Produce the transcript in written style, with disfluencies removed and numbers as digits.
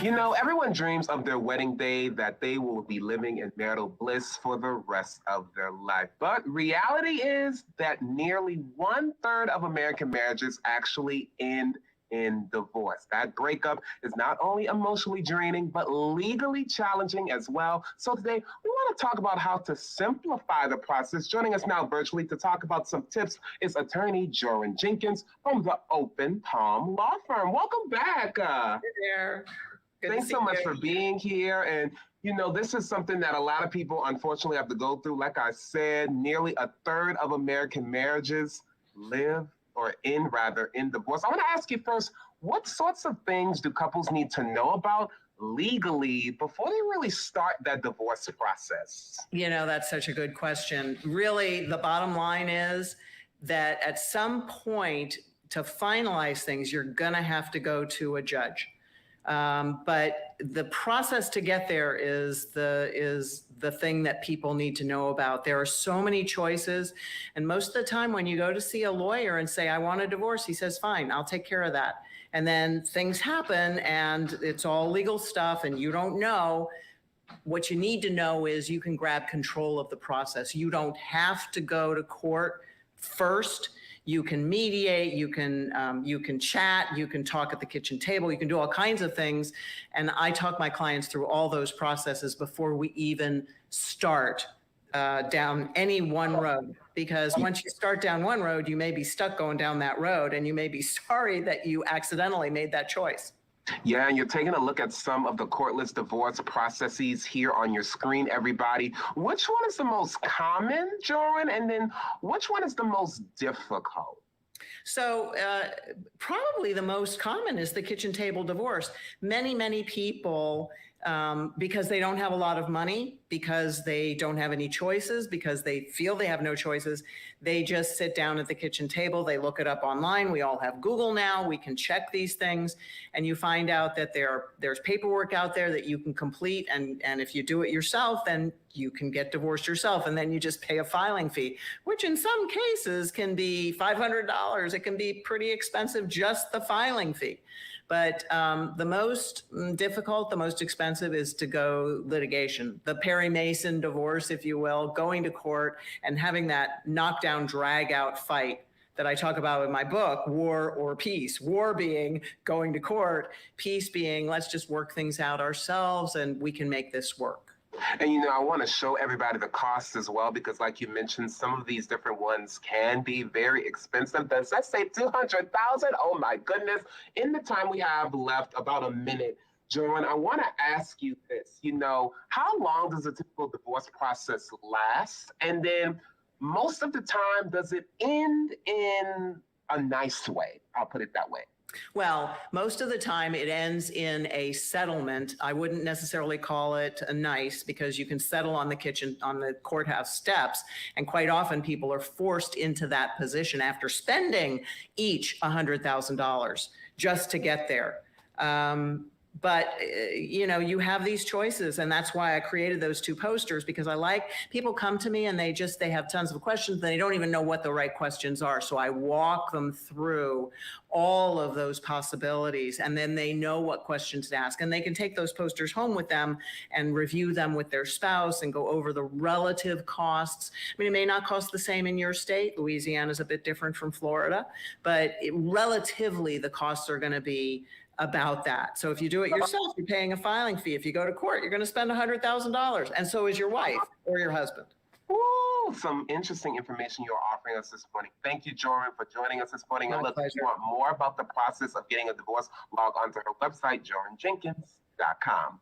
You know, everyone dreams of their wedding day that they will be living in marital bliss for the rest of their life. But reality is that nearly 1/3 of American marriages actually end in divorce. That breakup is not only emotionally draining, but legally challenging as well. So today, we want to talk about how to simplify the process. Joining us now virtually to talk about some tips is attorney Joryn Jenkins from the Open Palm Law Firm. Welcome back. Hey there. Thanks so much for being here. And, you know, this is something that a lot of people unfortunately have to go through. Like I said, nearly 1/3 of American marriages end in divorce. I want to ask you first, what sorts of things do couples need to know about legally before they really start that divorce process? You know, that's such a good question. Really, the bottom line is that at some point to finalize things, you're going to have to go to a judge. But the process to get there is the thing that people need to know about. There are so many choices. And most of the time when you go to see a lawyer and say, I want a divorce, he says, fine, I'll take care of that. And then things happen and it's all legal stuff and you don't know. What you need to know is you can grab control of the process. You don't have to go to court first. You can mediate, you can chat, you can talk at the kitchen table, you can do all kinds of things. And I talk my clients through all those processes before we even start down any one road. Because once you start down one road, you may be stuck going down that road and you may be sorry that you accidentally made that choice. Yeah, and you're taking a look at some of the courtless divorce processes here on your screen, everybody. Which one is the most common, Joryn? And then which one is the most difficult? So probably the most common is the kitchen table divorce. Many people, because they don't have a lot of money, because they don't have any choices, because they feel they have no choices, they just sit down at the kitchen table, they look it up online. We all have Google now, we can check these things, and you find out that there's paperwork out there that you can complete, and if you do it yourself, then you can get divorced yourself, and then you just pay a filing fee, which in some cases can be $500. It can be pretty expensive, just the filing fee. But the most difficult, the most expensive is to go litigation. The Perry Mason divorce, if you will, going to court and having that knockdown, drag out fight that I talk about in my book, War or Peace. War being going to court, peace being let's just work things out ourselves and we can make this work. And, you know, I want to show everybody the costs as well, because like you mentioned, some of these different ones can be very expensive. Let's say $200,000. Oh, my goodness. In the time we have left, about a minute, Joryn, I want to ask you this. You know, how long does a typical divorce process last? And then most of the time, does it end in a nice way? I'll put it that way. Well, most of the time it ends in a settlement. I wouldn't necessarily call it a nice, because you can settle on the courthouse steps. And quite often people are forced into that position after spending each $100,000 just to get there. But, you know, you have these choices, and that's why I created those two posters, because I like people come to me and they have tons of questions and they don't even know what the right questions are. So I walk them through all of those possibilities, and then they know what questions to ask, and they can take those posters home with them and review them with their spouse and go over the relative costs. I mean, it may not cost the same in your state. Louisiana is a bit different from Florida, but relatively the costs are going to be about that. So if you do it yourself, you're paying a filing fee. If you go to court, you're going to spend $100,000, and so is your wife or your husband. Ooh, some interesting information you're offering us this morning. Thank you, Joryn, for joining us this morning. And look, if you want more about the process of getting a divorce, log on to her website, jorynjenkins.com.